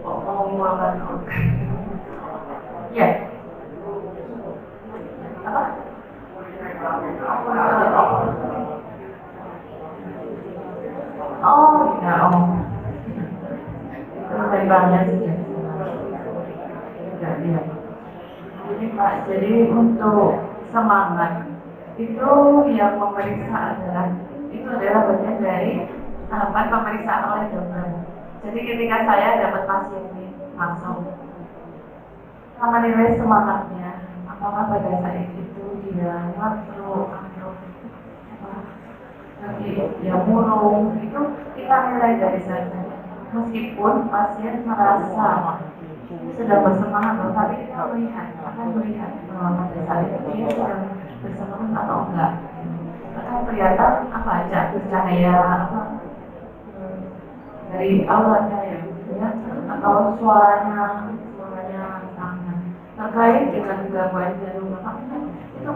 kok mau mengeluarkan organ? Ya. Apa? Oh, ya, oh. Itu memangnya sudah lihat. Jadi Pak, jadi untuk semangat itu yang memeriksa adalah bagian dari tahapan pemeriksaan oleh dokter. Jadi ketika saya dapat pasien ini masuk, sama nilai semangatnya, apakah pada saat itu dia ngantuk atau lagi dia murung, itu kita nilai dari sana. Meskipun pasien merasa sedang bersemangat, tapi kita akan melihat bahwa pada saat itu dia sedang bersemangat atau enggak. Akan kelihatan apa aja bercahaya apa dari auranya ya, atau suaranya misalnya terkait dengan gangguan jantung itu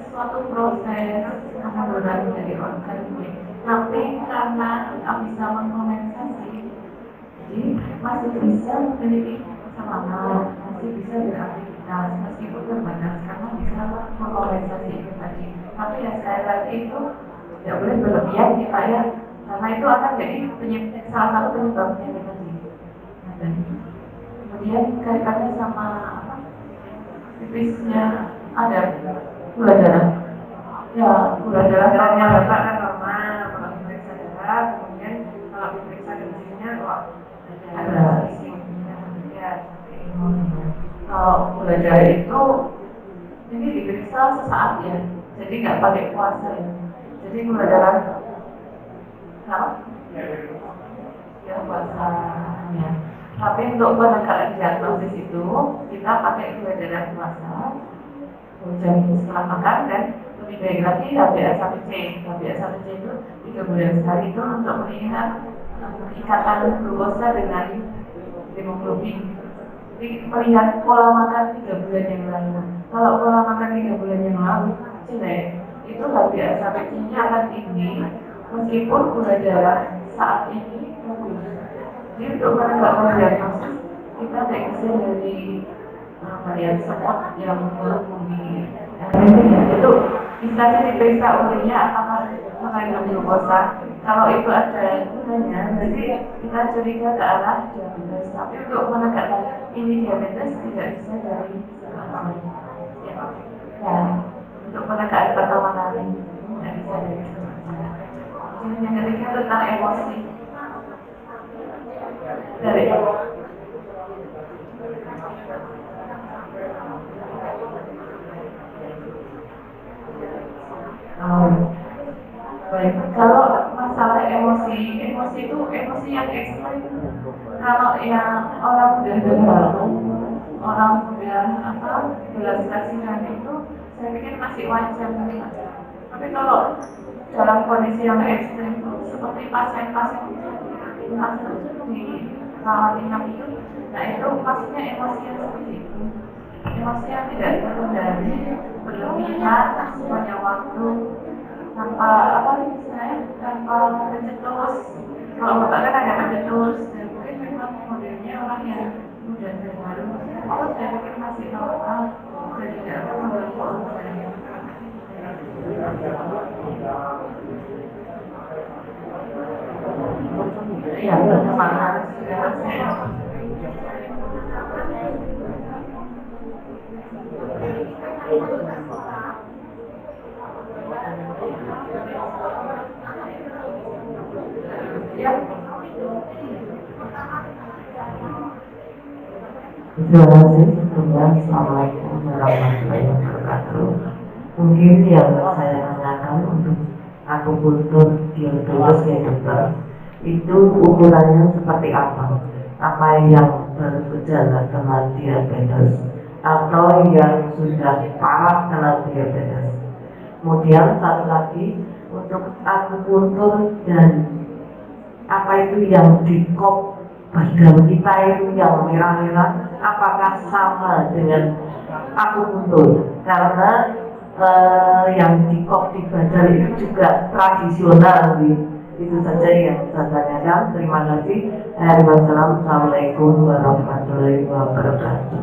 suatu proses penurunan dari organ ini. Tapi karena tidak bisa mengkompensasi, jadi masih bisa memiliki semangat, masih bisa beraktivitas meskipun terbatas karena bisa mengkompensasi itu tadi. Tapi ya sekali lagi itu tidak boleh berlebihan kita ya, karena itu akan jadi salah satu penyebabnya tadi. Kemudian kaitannya sama apa? Tipisnya ada gula darah. Ya, gula darahnya bapak kan normal, kalau diperiksa darah, kemudian kalau diperiksa kencingnya kok ada isinya, ya. Kalau gula darah itu ini diperiksa sesaat ya, jadi nggak pakai puasa ya. Jadi gula darah, kenapa? Ya puasa ya. Tapi untuk penegakan diagnosis itu kita pakai gula darah puasa, jam setelah makan, dan lebih baik lagi HbA1c. HbA1c itu 3 bulan sekali itu untuk melihat ikatan glukosa dengan hemoglobin. Jadi melihat pola makan 3 bulan yang lalu. Kalau pola makan 3 bulan yang lalu jelek, itu HbA1c-nya akan tinggi meskipun gula darah saat ini bagus. Jadi untuk menegakkan diagnosis kita bisa dari varian semut yang menghubungi itu bisa diperiksa urinnya apakah mengandung glukosa. Kalau itu ada gunanya, jadi kita curiga ke arah diabetes. Tapi untuk menegakkan ini diabetes tidak bisa dari ya, untuk menegakkan pertama kali tidak bisa dari yang ketiga tentang emosi dari baik. Kalau masalah emosi itu emosi yang ekstrim. Kalau yang orang sudah berlalu, orang sudah belas kasihan itu, saya pikir masih wajar. Tapi kalau dalam kondisi yang ekstrim seperti pasien-pasien di rawat inap itu, nah itu maksudnya emosi yang seperti itu. Emosi yang tidak terkendali, berlebihan, sepanjang waktu, tanpa tanpa pencetus. Kalau bapak kan ada pencetus, dan mungkin memang modelnya orang yang mudah terharu. Oh, saya pikir masih normal, dan tidak akan mengganggu organnya. Ya, memang harus Terima kasih. Assalamualaikum warahmatullahi wabarakatuh. Mungkin yang saya tanyakan untuk akupuntur diabetes ya dokter, itu ukurannya seperti apa? Apa yang bergejala dengan diabetes atau yang sudah parah kena diabetes. Kemudian satu lagi untuk akupuntur dan apa itu yang di kop badan kita itu yang merah-merah, apakah sama dengan akupuntur? Karena yang di kop di badan itu juga tradisional. Itu saja yang saya tanyakan. Terima kasih. Assalamualaikum warahmatullahi wabarakatuh.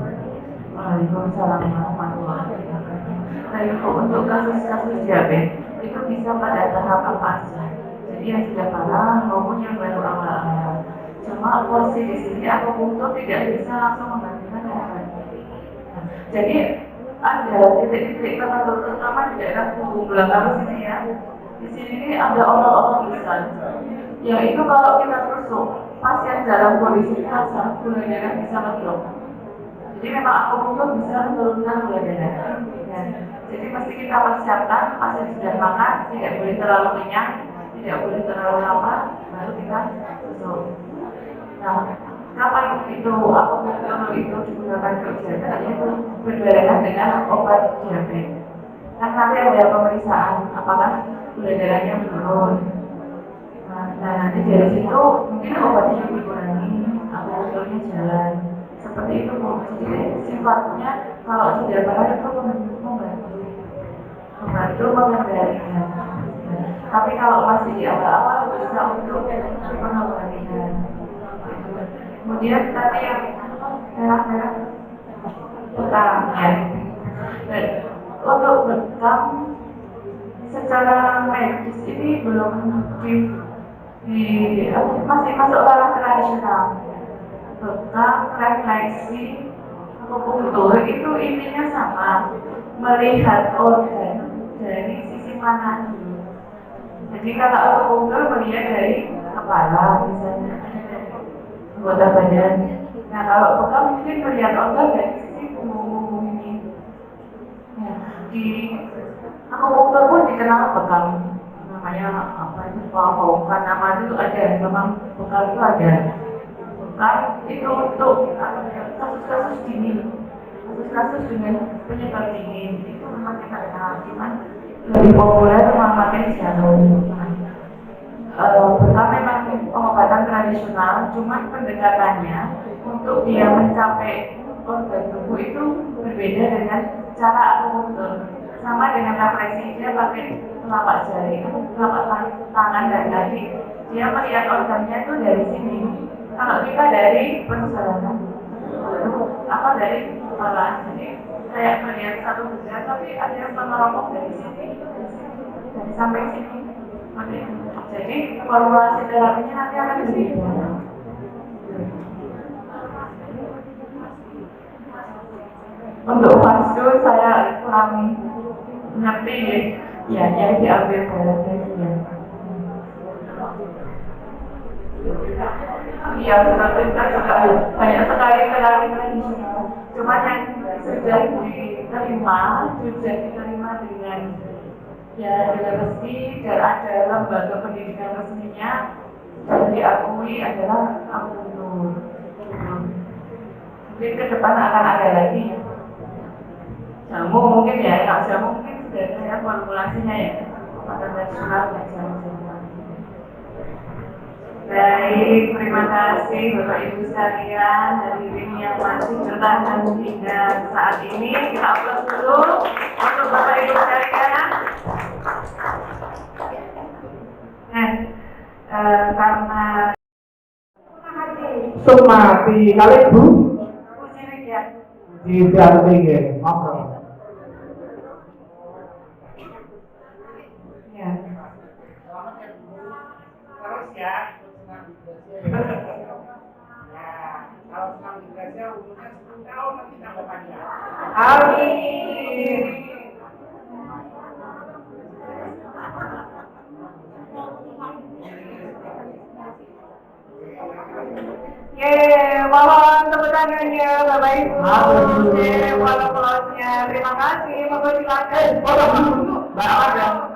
Waalaikumsalam warahmatullahi wabarakatuh. Nah, untuk kasus-kasus diabetes itu bisa pada tahap apa aja. Jadi yang sudah parah maupun yang baru awal-awal. Cuma porsi di sini akupuntur tidak bisa langsung menggantikan obat. Jadi ada titik-titik tertentu terutama di daerah punggung belakang sini ya. Di sini ada otot-otot besar. Yang itu kalau kita tusuk pasien dalam kondisi kasar, gula darah bisa ngedrop. Jadi memang akupuntur bisa menurunkan gula darah. Jadi mesti kita persiapkan pasien sudah makan, tidak boleh terlalu kenyang, tidak boleh terlalu lama, baru kita tusuk. Nah, kapan itu akupuntur itu digunakan untuk diabetes itu berbarengan dengan obat diabetes. Kan nanti ada pemeriksaan apakah gula darahnya menurun. Nah, nanti dari situ mungkin obatnya dikurangi, akupunturnya jalan. Seperti itu Bu. Jadi sifatnya kalau sudah parah itu membantu mengendalikan. Tapi kalau masih di awal-awal bisa untuk pengendalian. Kemudian tadi yang merah-merah bekam ya. Untuk bekam secara medis ini belum masih masuk ranah tradisional. Bekam, refleksi, akupuntur itu intinya sama, melihat organ dari sisi mana dulu. Jadi kalau akupuntur melihat dari kepala misalnya, anggota badan. Nah kalau bekam mungkin melihat organ dari sisi punggung ini. Nah, di akupuntur pun dikenal bekam, namanya apa itu pahokan, nama itu ada, memang bekam itu ada. Bekam itu untuk kasus-kasus dini, kasus-kasus dengan penyebab dini itu memang kita kenal, cuman lebih populer memakai jarum. Bekam memang pengobatan tradisional, cuman pendekatannya untuk dia mencapai organ tubuh itu berbeda dengan cara akupuntur. Sama dengan refleksi, dia pakai telapak jari, telapak tangan dan kaki. Dia melihat organnya itu dari sini. Kalau kita dari perjalanan, apa dari kepala, jadi kayak melihat satu benda, tapi ada yang meneropong dari sini, dari sampai sini. Jadi formulasi terapinya nanti akan berbeda. Untuk vastu saya kurang ngerti ya, yang diambil darahnya. Iya, seperti kita juga banyak sekali terapi tradisional. Cuma yang sudah diterima dengan ya dengan resmi dan ada lembaga pendidikan resminya dan diakui adalah akupuntur. Mungkin ke depan akan ada lagi jamu mungkin ya, nggak jamu mungkin sudah ada formulasinya ya, obat nasional dan jamu-jamu. Baik, terima kasih Bapak Ibu sekalian hadirin yang masih bertahan hingga saat ini. Kita aplaus dulu untuk Bapak Ibu sekalian. Karena Sumati kali Bu Cilik ya. di Cilik ya, ngobrol. Ya. Terus ya, kalau senang dibaca umurnya 10 tahun nanti tambah panjang. Amin. Mohon tepuk tangannya Bapak Ibu. Mohon aplausnya. Terima kasih. Bapak silakan. Mbak ada.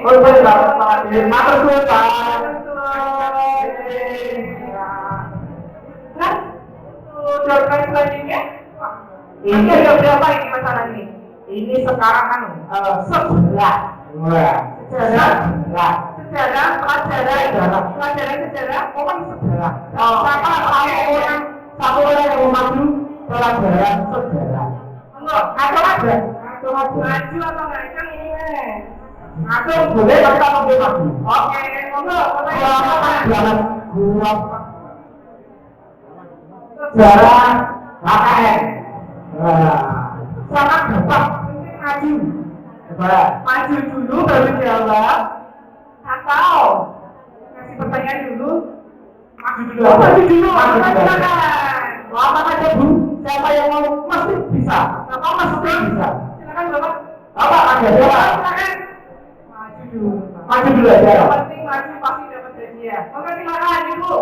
Oh, baiklah, Pak. Matur suwun, Pak. Nah, dorongan selanjutnya. Ini ada berapa ini masalah ini? Ini sekarang kan sebelah. Wah, sebelah. Sejarah, pelajaran sejarah. Oh, kan sebelah. Satu orang yang mau maju pelajaran sejarah. Enggak, Atau ada? maju atau ngacung ini meh? Atau boleh tapi tak boleh maju. Oke, enggak, Jangan gua sejarah KKN. Sangat gampang maju. Coba. maju dulu baru jawab atau kasih pertanyaan dulu. Maju dulu. Oh, maju dulu. Maju dulu. Silakan. Lapan aja Bu. Siapa yang mau mesti bisa. Apa mesti bisa. Silakan Bapak. Apa ada jawab? Silakan. Maju dulu. Maju dulu aja. Yang penting maju pasti dapat hadiah. Oke, silakan Ibu.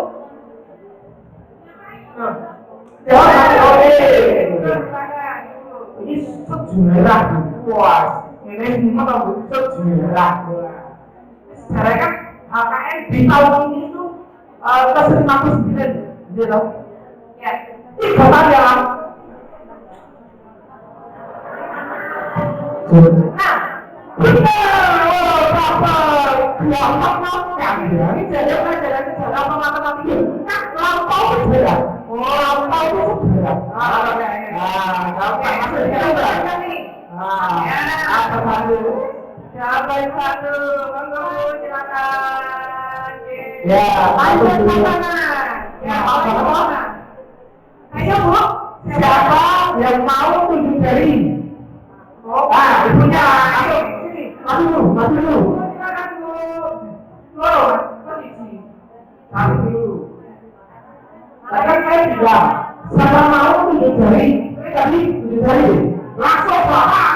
Jawab nanti oke. Silakan Ibu. Ini sejarah puas. Ini semua tahu sejarah. Sejarah kan KKN di tahun ini itu ke-59 gitu. Ya. 3 tahun yang lalu. Nah, benar. Oh, dapat. Gampang kan ya. Ini jadi pelajaran sejarah apa matematika? Nah, lampau sejarah. Oh, lampau itu sejarah. Gampang. Maksudnya apa? Apa satu? Siapa yang satu? Monggo, silakan. Ya, Ayo aku dulu. sana. Ya, mau mana? Ayo Bu. Siapa yang mau tunjuk jari? Oh, Ibunya. ayo sini. Maju dulu, maju dulu. Silakan Bu. Loro, posisi. Maju dulu. Tadi kan saya bilang, siapa mau tunjuk jari? Tadi tunjuk jari. Langsung bapak.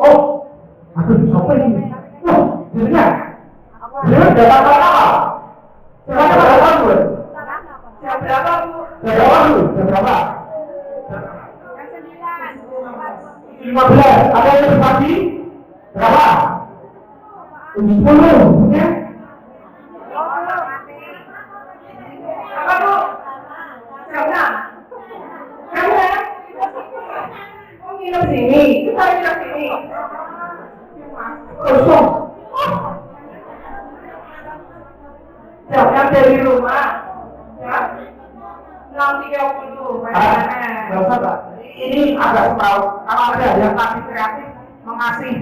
Oh, aku siapa ini? Jadinya, dia dapat apa? Dapat berapa Bu? Jam berapa Bu? Berapa Bu? Berapa? Jam 9. 15. Ada yang berbagi? Berapa? 10. Ya? Apa Bu? Jam 6. Kamu ya? Oh, nginep sini. Kita nginep sini. Kosong. Jam dari rumah. Ya. 6.30. Nggak usah Pak. Ini agak tahu. Kalau ada yang masih kreatif mengasih,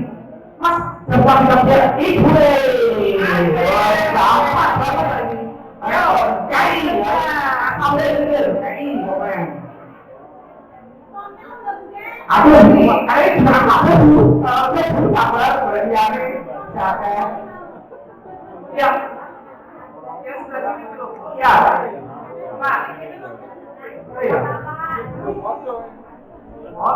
Mas, coba kita biar ibu. Gampang banget ini. Ayo, cari ya. Sampai dengar, cari pokoknya. Aku ini, kenapa aku? Saya belum sabar, berani siapa? Ya. Yang sebelah sini dulu. Ya. Pak. Oh, iya. Oh,